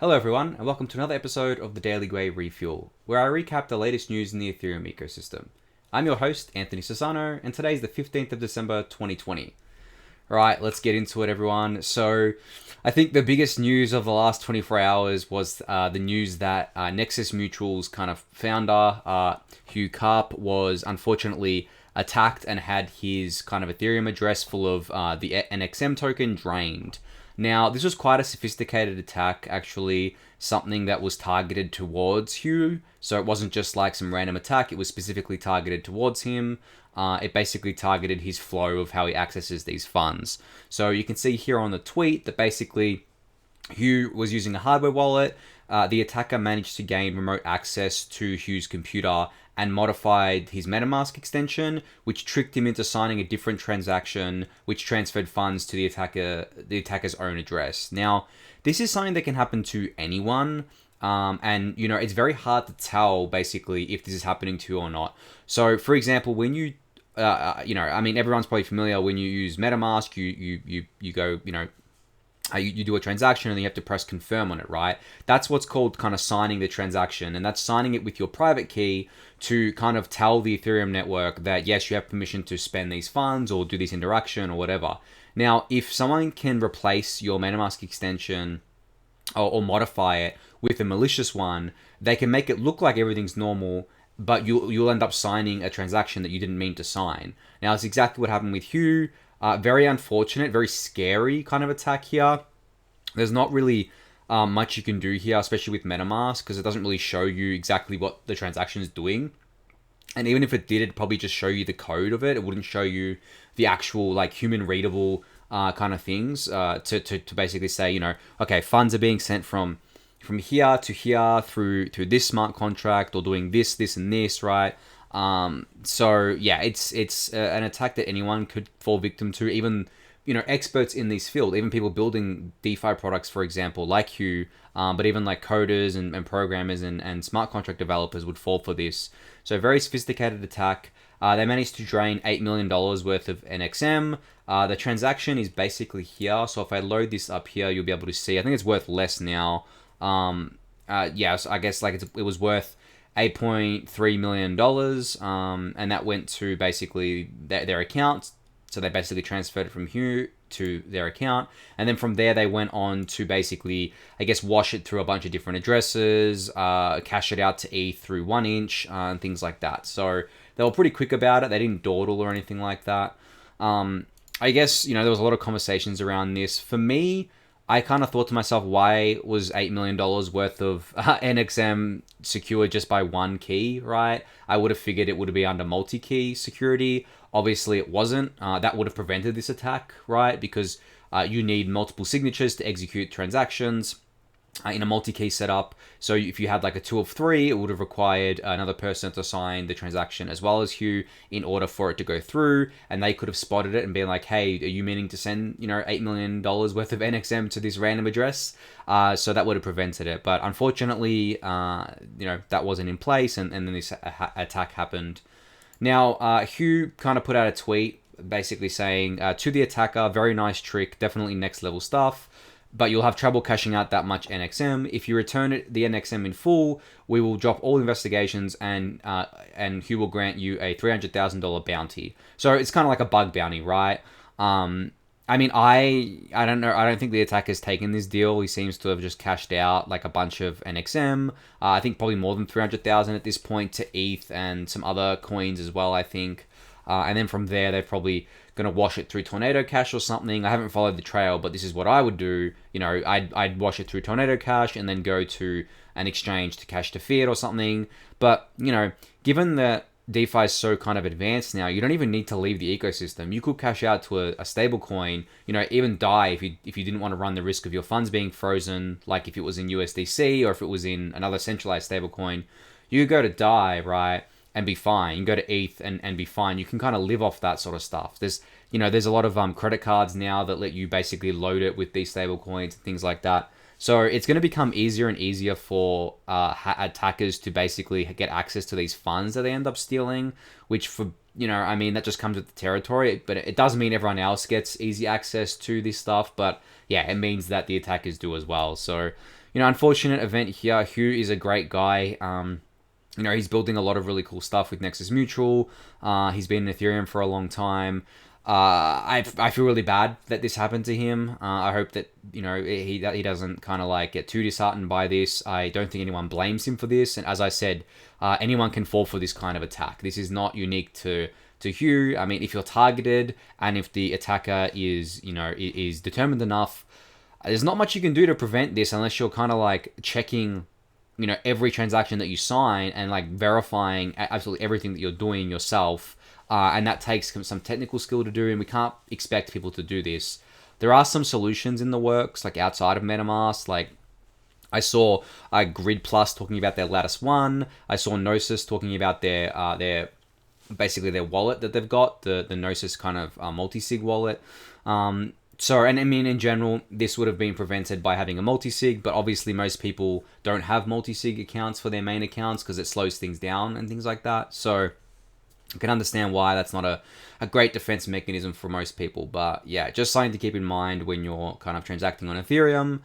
Hello everyone, and welcome to another episode of the Daily Gwei Refuel, where I recap the latest news in the Ethereum ecosystem. I'm your host, Anthony Sassano, and today is the 15th of December 2020. Alright, let's get into it everyone. So, I think the biggest news of the last 24 hours was the news that Nexus Mutual's kind of founder, Hugh Karp, was unfortunately attacked and had his kind of Ethereum address full of the NXM token drained. Now, this was quite a sophisticated attack, actually, something that was targeted towards Hugh. So it wasn't just like some random attack, it was specifically targeted towards him. It basically targeted his flow of how he accesses these funds. So you can see here on the tweet that basically Hugh was using a hardware wallet. The attacker managed to gain remote access to Hugh's computer and modified his MetaMask extension, which tricked him into signing a different transaction, which transferred funds to the attacker's own address. Now, this is something that can happen to anyone, and it's very hard to tell basically if this is happening to you or not. So, for example, when you everyone's probably familiar when you use MetaMask, you go, you do a transaction and then you have to press confirm on it, right? That's what's called kind of signing the transaction, and that's signing it with your private key to kind of tell the Ethereum network that yes, you have permission to spend these funds or do this interaction or whatever. Now, if someone can replace your MetaMask extension or modify it with a malicious one, they can make it look like everything's normal, but you'll end up signing a transaction that you didn't mean to sign. Now, it's exactly what happened with Hugh. Very unfortunate, very scary kind of attack here. There's not really much you can do here, especially with MetaMask, because it doesn't really show you exactly what the transaction is doing. And even if it did, it'd probably just show you the code of it. It wouldn't show you the actual like human readable kind of things to basically say, okay, funds are being sent from here to here through this smart contract or doing this, and this, right? So yeah, it's an attack that anyone could fall victim to, even experts in this field, even people building DeFi products, for example, like Hugh, but even like coders and programmers and smart contract developers would fall for this. So very sophisticated attack. They managed to drain $8 million worth of NXM. The transaction is basically here. So if I load this up here, you'll be able to see. I think it's worth less now. So I guess like it was worth $8.3 million, and that went to basically their account. So they basically transferred it from Hugh to their account, and then from there they went on to basically, I guess, wash it through a bunch of different addresses, cash it out to ETH through 1inch, and things like that. So they were pretty quick about it. They didn't dawdle or anything like that. I guess, there was a lot of conversations around this. For me, I kind of thought to myself, why was $8 million worth of NXM secured just by one key, right? I would have figured it would be under multi-key security. Obviously, it wasn't. That would have prevented this attack, right? Because you need multiple signatures to execute transactions in a multi-key setup. So if you had like a 2 of 3, it would have required another person to sign the transaction as well as Hugh in order for it to go through, and they could have spotted it and been like, hey, are you meaning to send $8 million worth of NXM to this random address? So that would have prevented it, but unfortunately that wasn't in place, and then this attack happened. Now Hugh kind of put out a tweet basically saying, to the attacker, very nice trick, definitely next level stuff, but you'll have trouble cashing out that much NXM. If you return the NXM in full, we will drop all investigations, and Hugh will grant you a $300,000 bounty. So it's kind of like a bug bounty, right? I don't know. I don't think the attacker's taken this deal. He seems to have just cashed out like a bunch of NXM. I think probably more than 300,000 at this point to ETH and some other coins as well, I think. And then from there, they're probably going to wash it through Tornado Cash or something. I haven't followed the trail, but this is what I would do. I'd wash it through Tornado Cash and then go to an exchange to cash to fiat or something. But, given that DeFi is so kind of advanced now, you don't even need to leave the ecosystem. You could cash out to a stable coin, even DAI if you didn't want to run the risk of your funds being frozen, like if it was in USDC or if it was in another centralized stable coin. You could go to DAI, right, and be fine. You can go to ETH and be fine. You can kind of live off that sort of stuff. There's a lot of credit cards now that let you basically load it with these stable coins and things like that. So it's going to become easier and easier for attackers to basically get access to these funds that they end up stealing, which that just comes with the territory. But it does mean everyone else gets easy access to this stuff. But yeah, it means that the attackers do as well. So, unfortunate event here. Hugh is a great guy. He's building a lot of really cool stuff with Nexus Mutual. He's been in Ethereum for a long time. I feel really bad that this happened to him. I hope that he doesn't kind of like get too disheartened by this. I don't think anyone blames him for this, and as I said, anyone can fall for this kind of attack. This is not unique to Hugh. I mean, if you're targeted and if the attacker is determined enough, there's not much you can do to prevent this unless you're kind of like checking every transaction that you sign and like verifying absolutely everything that you're doing yourself. And that takes some technical skill to do, and we can't expect people to do this. There are some solutions in the works, like outside of MetaMask. Like I saw Grid Plus talking about their Lattice One. I saw Gnosis talking about their basically their wallet that they've got, the Gnosis kind of multi-sig wallet. So, and I mean, in general, this would have been prevented by having a multi-sig, but obviously most people don't have multi-sig accounts for their main accounts because it slows things down and things like that. So I can understand why that's not a great defense mechanism for most people. But yeah, just something to keep in mind when you're kind of transacting on Ethereum.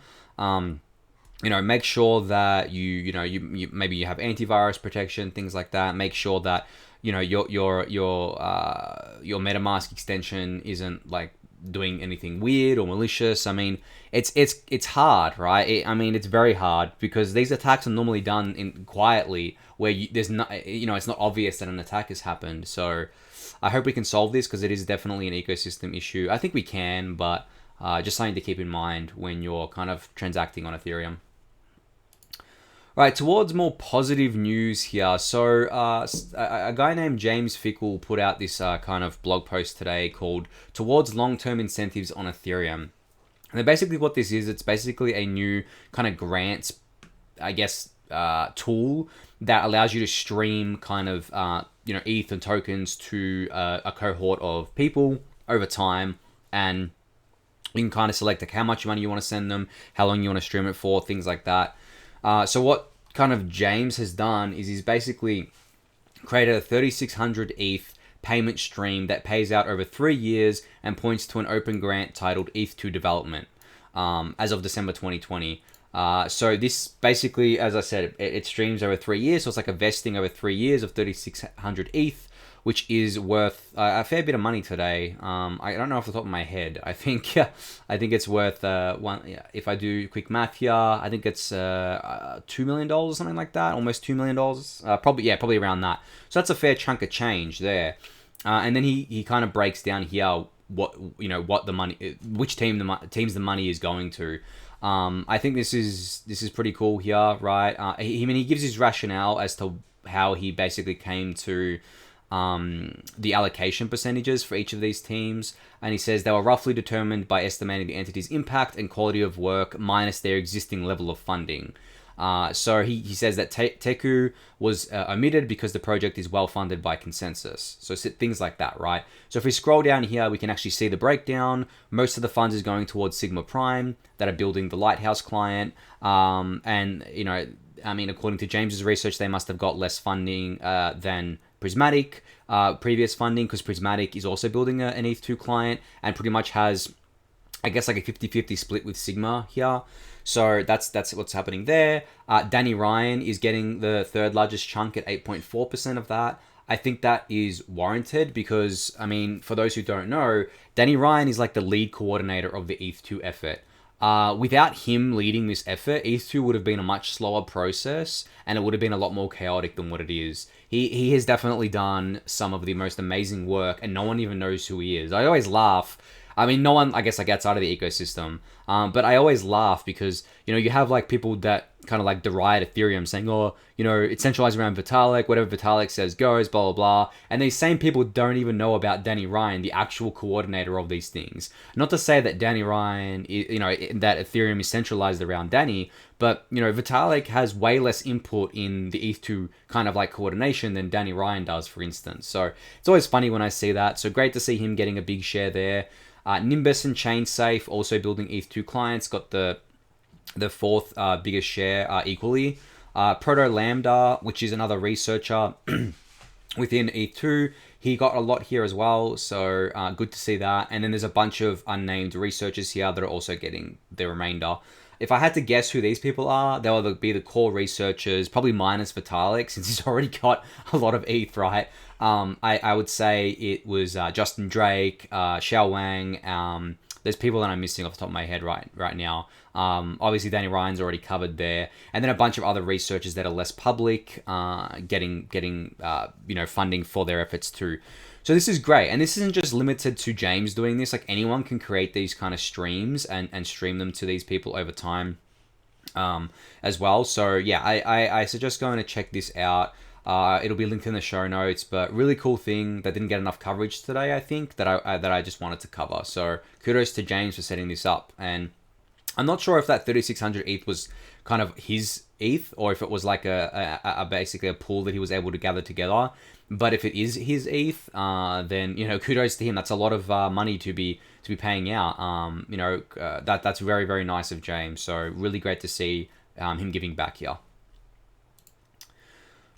Make sure that you maybe you have antivirus protection, things like that. Make sure that your MetaMask extension isn't like doing anything weird or malicious. I mean, it's hard, right? It's very hard because these attacks are normally done quietly where there's not, it's not obvious that an attack has happened. So I hope we can solve this because it is definitely an ecosystem issue. I think we can, but just something to keep in mind when you're kind of transacting on Ethereum. Right, towards more positive news here. So a guy named James Fickle put out this kind of blog post today called Towards Long-Term Incentives on Ethereum. And basically what this is, it's basically a new kind of grants, I guess, tool that allows you to stream kind of, ETH and tokens to a cohort of people over time. And you can kind of select like how much money you want to send them, how long you want to stream it for, things like that. So what kind of James has done is he's basically created a 3,600 ETH payment stream that pays out over 3 years and points to an open grant titled ETH2 Development as of December 2020. So this basically, as I said, it streams over 3 years. So it's like a vesting over 3 years of 3,600 ETH, which is worth a fair bit of money today. I don't know off the top of my head. I think it's worth if I do quick math here, I think it's $2 million or something like that, almost $2 million. Probably around that. So that's a fair chunk of change there. And then he kind of breaks down here what the money, which teams the money is going to. I think this is pretty cool here, right? He gives his rationale as to how he basically came to the allocation percentages for each of these teams, and he says they were roughly determined by estimating the entity's impact and quality of work minus their existing level of funding. So he says that Teku was omitted because the project is well funded by consensus. So things like that, right? So if we scroll down here, we can actually see the breakdown. Most of the funds is going towards Sigma Prime that are building the Lighthouse client. And according to James's research, they must have got less funding than Prismatic previous funding, because Prismatic is also building an ETH2 client and pretty much has, I guess, like a 50-50 split with Sigma here. So that's what's happening there. Danny Ryan is getting the third largest chunk at 8.4% of that. I think that is warranted because, for those who don't know, Danny Ryan is like the lead coordinator of the ETH2 effort. Without him leading this effort, ETH2 would have been a much slower process and it would have been a lot more chaotic than what it is. He has definitely done some of the most amazing work and no one even knows who he is. I always laugh. No one, I guess, like outside of the ecosystem. But I always laugh because, you have like people that kind of like deride Ethereum saying, it's centralized around Vitalik, whatever Vitalik says goes, blah, blah, blah. And these same people don't even know about Danny Ryan, the actual coordinator of these things. Not to say that Danny Ryan, that Ethereum is centralized around Danny, but, Vitalik has way less input in the ETH2 kind of like coordination than Danny Ryan does, for instance. So it's always funny when I see that. So great to see him getting a big share there. Nimbus and ChainSafe also building ETH2 clients, got the fourth biggest share equally. Proto Lambda, which is another researcher within ETH2, he got a lot here as well, so good to see that. And then there's a bunch of unnamed researchers here that are also getting the remainder. if I had to guess who these people are, they would be the core researchers, probably minus Vitalik, since he's already got a lot of ETH, right? I would say it was Justin Drake, Xiao Wang. There's people that I'm missing off the top of my head right now. Obviously, Danny Ryan's already covered there, and then a bunch of other researchers that are less public, getting funding for their efforts too. So this is great, and this isn't just limited to James doing this. Like, anyone can create these kind of streams and stream them to these people over time, as well. So yeah, I suggest going to check this out. It'll be linked in the show notes, but really cool thing that didn't get enough coverage today, I think, that I just wanted to cover. So kudos to James for setting this up. And I'm not sure if that 3,600 ETH was kind of his ETH, or if it was like a basically a pool that he was able to gather together. But if it is his ETH, then, kudos to him. That's a lot of money to be paying out. That's very, very nice of James. So really great to see him giving back here.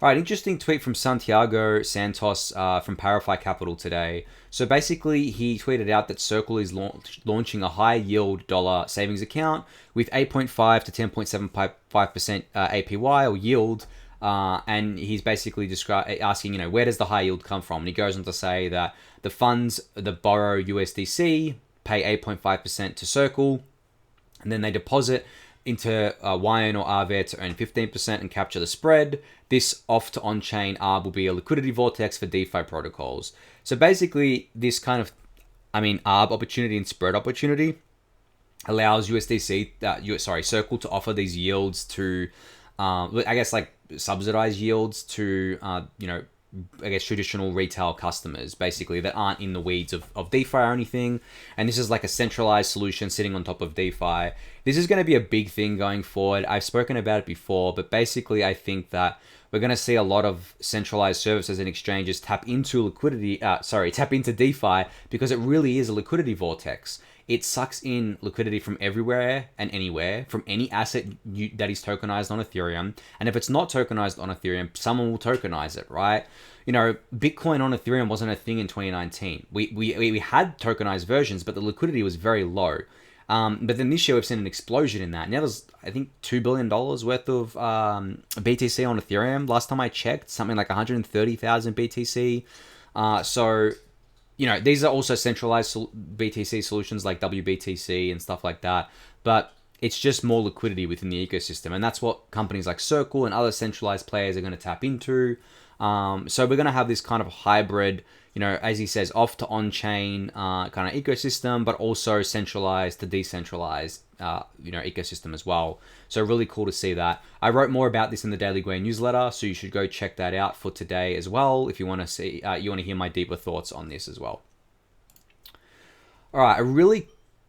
All right, interesting tweet from Santiago Santos from Parify Capital today. So basically, he tweeted out that Circle is launching a high yield dollar savings account with 8.5 to 10.75% APY or yield. And he's basically asking, where does the high yield come from? And he goes on to say that the funds that borrow USDC pay 8.5% to Circle, and then they deposit into YN or RV to earn 15% and capture the spread. This off to on-chain ARB will be a liquidity vortex for DeFi protocols. So basically, this kind of, ARB opportunity and spread opportunity allows Circle to offer these yields to, subsidized yields to, traditional retail customers, basically, that aren't in the weeds of DeFi or anything. And this is like a centralized solution sitting on top of DeFi. This is going to be a big thing going forward. I've spoken about it before, but basically I think that we're going to see a lot of centralized services and exchanges tap into DeFi, because it really is a liquidity vortex. It sucks in liquidity from everywhere and anywhere, from any asset that is tokenized on Ethereum. And if it's not tokenized on Ethereum, someone will tokenize it, right? Bitcoin on Ethereum wasn't a thing in 2019. We had tokenized versions, but the liquidity was very low. But then this year we've seen an explosion in that. Now there's, I think, $2 billion worth of BTC on Ethereum. Last time I checked, something like 130,000 BTC. These are also centralized BTC solutions like WBTC and stuff like that. But it's just more liquidity within the ecosystem. And that's what companies like Circle and other centralized players are going to tap into. So we're going to have this kind of hybrid, as he says, off to on-chain kind of ecosystem, but also centralized to decentralized, ecosystem as well. So really cool to see that. I wrote more about this in the Daily Gwei newsletter, so you should go check that out for today as well if you want to see, you want to hear my deeper thoughts on this as well. All right, a really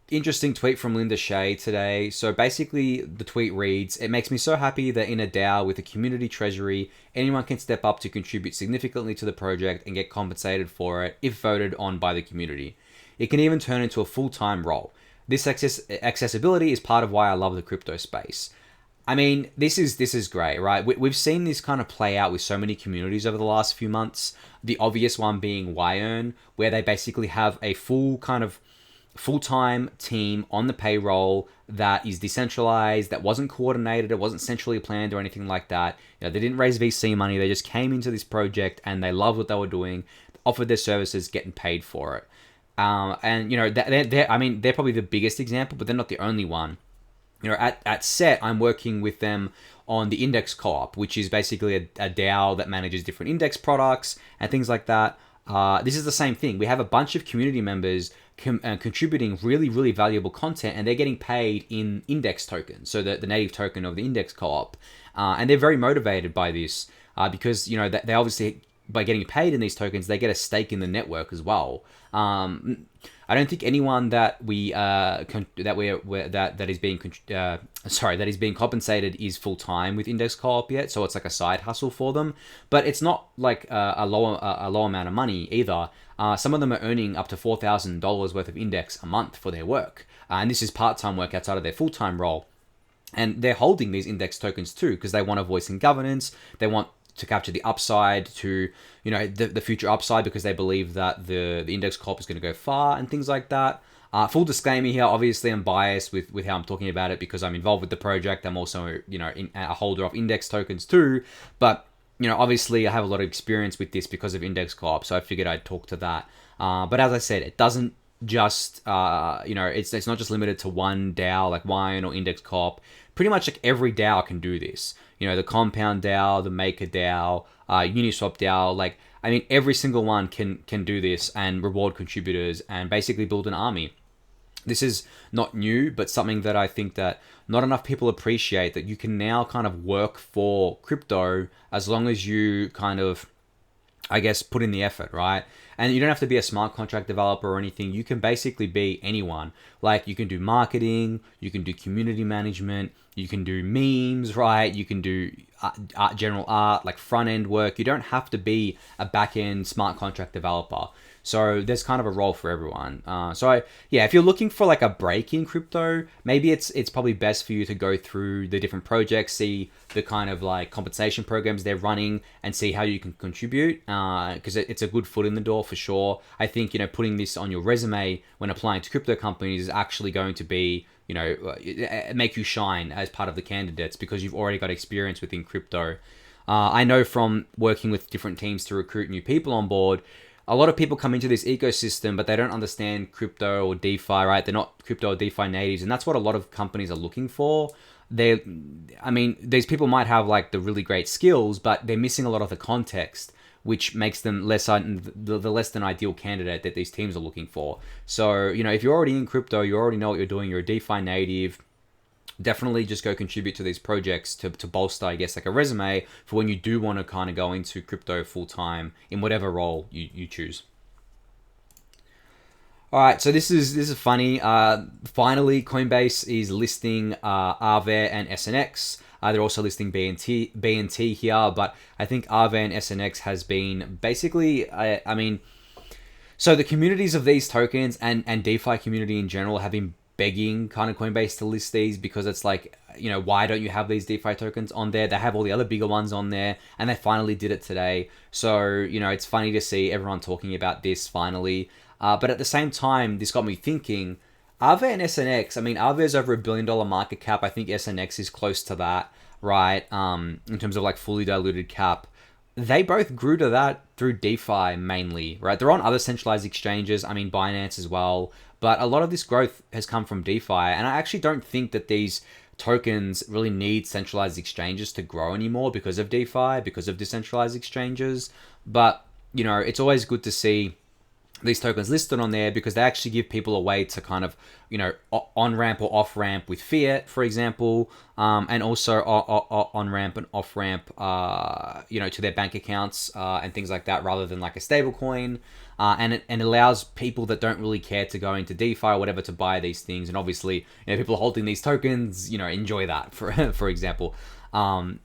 interesting tweet from Linda Shea today. So basically the tweet reads, "It makes me so happy that in a DAO with a community treasury, anyone can step up to contribute significantly to the project and get compensated for it if voted on by the community. It can even turn into a full-time role. This accessibility is part of why I love the crypto space." This is great, right? We've seen this kind of play out with so many communities over the last few months. The obvious one being YN, where they basically have a full-time team on the payroll that is decentralized, that wasn't coordinated, it wasn't centrally planned or anything like that. They didn't raise VC money, they just came into this project and they loved what they were doing, offered their services, getting paid for it. They're probably the biggest example, but they're not the only one. At SET, I'm working with them on the Index Co-op, which is basically a DAO that manages different index products and things like that. This is the same thing. We have a bunch of community members contributing really, really valuable content, and they're getting paid in index tokens, so the native token of the Index Co-op. And they're very motivated by this because, they obviously, by getting paid in these tokens, they get a stake in the network as well. I don't think anyone that is being compensated is full time with Index Co-op yet, so it's like a side hustle for them. But it's not like a low amount of money either. Some of them are earning up to $4,000 worth of Index a month for their work, and this is part-time work outside of their full-time role. And they're holding these Index tokens too because they want a voice in governance. They want to capture the upside, to the future upside, because they believe that the Index Co-op is going to go far and things like that. Full disclaimer here, obviously I'm biased with how I'm talking about it because I'm involved with the project. I'm also, a holder of index tokens too. But, obviously I have a lot of experience with this because of Index Corp, so I figured I'd talk to that. But as I said, it doesn't just, it's not just limited to one DAO like Wine or Index Corp. Pretty much like every DAO can do this. The Compound DAO, the Maker DAO, Uniswap DAO, every single one can do this and reward contributors and basically build an army. This is not new, but something that I think that not enough people appreciate, that you can now kind of work for crypto as long as you kind of, I guess, put in the effort, right? And you don't have to be a smart contract developer or anything. You can basically be anyone. Like, you can do marketing, you can do community management, you can do memes, right? You can do general art, like front end work. You don't have to be a back end smart contract developer. So there's kind of a role for everyone. If you're looking for like a break in crypto, maybe it's probably best for you to go through the different projects, see the kind of like compensation programs they're running, and see how you can contribute. Because it's a good foot in the door for sure. I think putting this on your resume when applying to crypto companies is actually going to be make you shine as part of the candidates because you've already got experience within crypto. I know from working with different teams to recruit new people on board, a lot of people come into this ecosystem, but they don't understand crypto or DeFi, right? They're not crypto or DeFi natives, and that's what a lot of companies are looking for. These people might have like the really great skills, but they're missing a lot of the context, which makes them the less than ideal candidate that these teams are looking for. So, if you're already in crypto, you already know what you're doing, you're a DeFi native, definitely just go contribute to these projects to bolster, I guess, like a resume for when you do want to kind of go into crypto full time in whatever role you choose. All right, so this is funny. Finally, Coinbase is listing Aave and SNX. They're also listing BNT here, but I think Aave and SNX has been basically, so the communities of these tokens and DeFi community in general have been begging kind of Coinbase to list these because it's like, why don't you have these DeFi tokens on there? They have all the other bigger ones on there, and they finally did it today. So, it's funny to see everyone talking about this finally. But at the same time, this got me thinking, Aave and SNX, Aave is over $1 billion market cap. I think SNX is close to that, right? In terms of like fully diluted cap. They both grew to that through DeFi mainly, right? They're on other centralized exchanges, Binance as well. But a lot of this growth has come from DeFi. And I actually don't think that these tokens really need centralized exchanges to grow anymore because of DeFi, because of decentralized exchanges. But, it's always good to see these tokens listed on there because they actually give people a way to kind of, on-ramp or off-ramp with fiat, for example, and also on-ramp and off-ramp, to their bank accounts and things like that rather than like a stable coin. And it allows people that don't really care to go into DeFi or whatever to buy these things. And obviously, people holding these tokens, enjoy that, for example. Good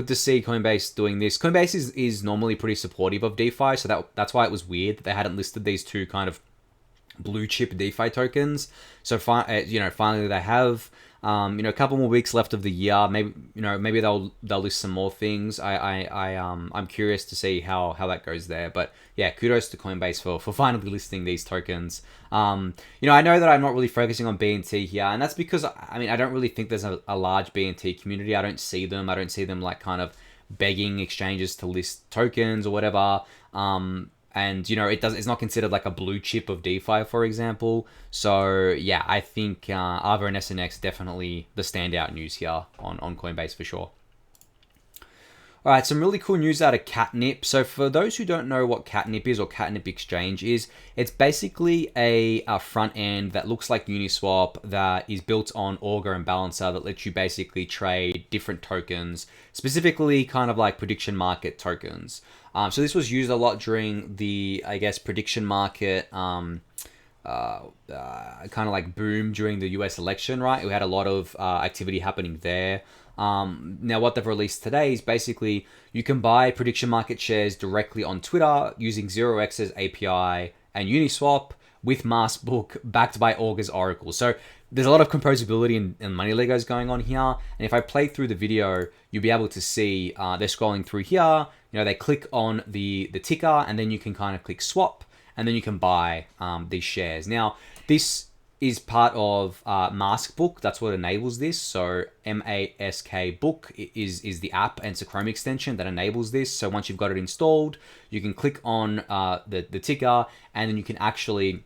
to see Coinbase doing this. Coinbase is normally pretty supportive of DeFi, so that's why it was weird that they hadn't listed these two kind of blue chip DeFi tokens. So finally they have. A couple more weeks left of the year. Maybe they'll list some more things. I'm curious to see how that goes there. But yeah, kudos to Coinbase for finally listing these tokens. I know that I'm not really focusing on BNT here, and that's because I don't really think there's a large BNT community. I don't see them like kind of begging exchanges to list tokens or whatever. And it's not considered like a blue chip of DeFi, for example. So yeah, I think Aave and SNX definitely the standout news here on Coinbase for sure. All right, some really cool news out of Catnip. So for those who don't know what Catnip is or Catnip Exchange is, it's basically a front end that looks like Uniswap that is built on Augur and Balancer that lets you basically trade different tokens, specifically kind of like prediction market tokens. So this was used a lot during the, I guess, prediction market kind of like boom during the US election, right? We had a lot of activity happening there. Now what they've released today is basically you can buy prediction market shares directly on Twitter using 0x's API and Uniswap with Maskbook backed by Augur's Oracle. So there's a lot of composability and money Legos going on here. And if I play through the video, you'll be able to see they're scrolling through here. They click on the ticker and then you can kind of click swap and then you can buy these shares. Now, this is part of Mask Book. That's what enables this. So Mask Book is the app, and it's a Chrome extension that enables this. So once you've got it installed, you can click on the ticker, and then you can actually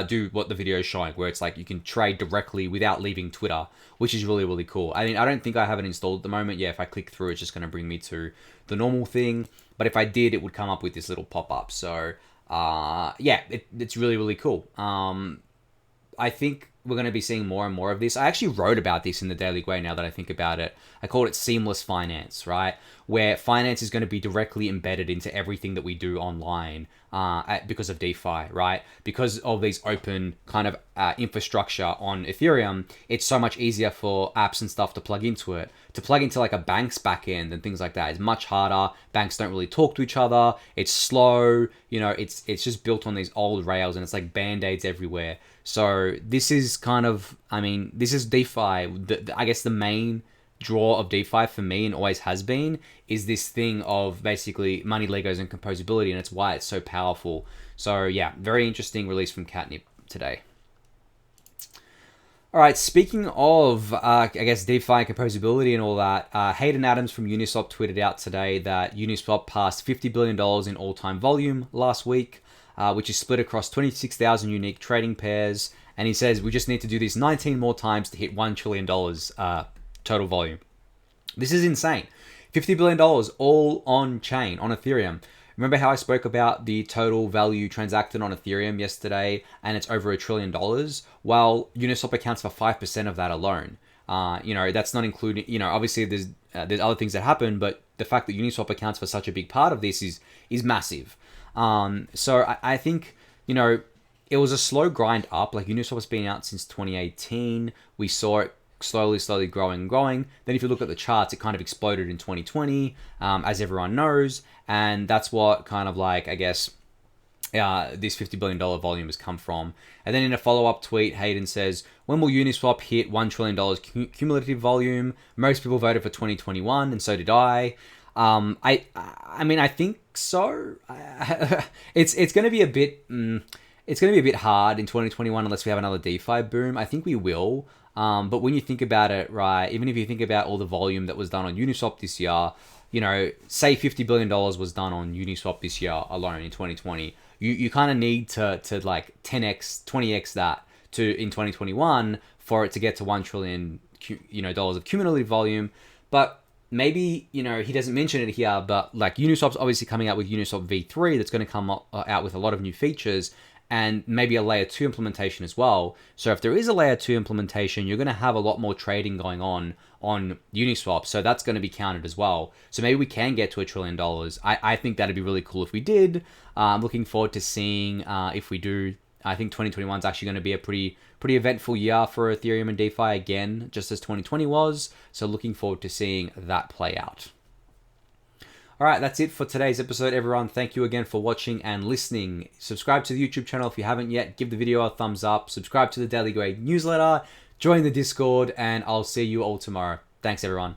do what the video is showing, where it's like you can trade directly without leaving Twitter, which is really, really cool. I mean, I don't think I have it installed at the moment. Yeah, if I click through, it's just going to bring me to the normal thing. But if I did, it would come up with this little pop-up. So yeah, it's really, really cool. I think we're going to be seeing more and more of this. I actually wrote about this in the Daily Gwei now that I think about it. I called it seamless finance, right? Where finance is going to be directly embedded into everything that we do online because of DeFi, right? Because of these open kind of infrastructure on Ethereum, it's so much easier for apps and stuff to plug into it. To plug into like a bank's backend and things like that is much harder. Banks don't really talk to each other. It's slow. You know, it's just built on these old rails, and it's like band-aids everywhere. So this is kind of, I mean, this is DeFi. I guess the main draw of DeFi for me, and always has been, is this thing of basically money, Legos, and composability, and it's why it's so powerful. So yeah, very interesting release from Catnip today. All right, speaking of, I guess, DeFi and composability and all that, Hayden Adams from Uniswap tweeted out today that Uniswap passed $50 billion in all-time volume last week, which is split across 26,000 unique trading pairs. And he says, we just need to do this 19 more times to hit $1 trillion total volume. This is insane. $50 billion all on chain, on Ethereum. Remember how I spoke about the total value transacted on Ethereum yesterday, and it's over $1 trillion? Well, Uniswap accounts for 5% of that alone. You know, that's not including, you know, obviously there's other things that happen, but the fact that Uniswap accounts for such a big part of this is massive. So I think, you know, it was a slow grind up. Like, Uniswap's been out since 2018. We saw it slowly growing and growing. Then if you look at the charts, it kind of exploded in 2020, as everyone knows. And that's what kind of like, I guess, this $50 billion volume has come from. And then in a follow-up tweet, Hayden says, when will Uniswap hit $1 trillion cumulative volume? Most people voted for 2021, and so did I. I mean, I think so. It's going to be a bit, it's going to be a bit hard in 2021 unless we have another DeFi boom. I think we will. But when you think about it, right, even if you think about all the volume that was done on Uniswap this year, you know, say $50 billion was done on Uniswap this year alone in 2020, you kind of need to like 10x, 20x that in 2021 for it to get to $1 trillion, you know, dollars of cumulative volume. But maybe, you know, he doesn't mention it here, but like Uniswap's obviously coming out with Uniswap v3 that's going to come out with a lot of new features, and maybe a layer 2 implementation as well. So if there is a layer 2 implementation, you're going to have a lot more trading going on Uniswap. So that's going to be counted as well. So maybe we can get to $1 trillion. I think that'd be really cool if we did. I'm looking forward to seeing if we do. I think 2021 is actually going to be a pretty eventful year for Ethereum and DeFi again, just as 2020 was. So looking forward to seeing that play out. All right, that's it for today's episode, everyone. Thank you again for watching and listening. Subscribe to the YouTube channel if you haven't yet. Give the video a thumbs up. Subscribe to the Daily Gwei newsletter. Join the Discord, and I'll see you all tomorrow. Thanks, everyone.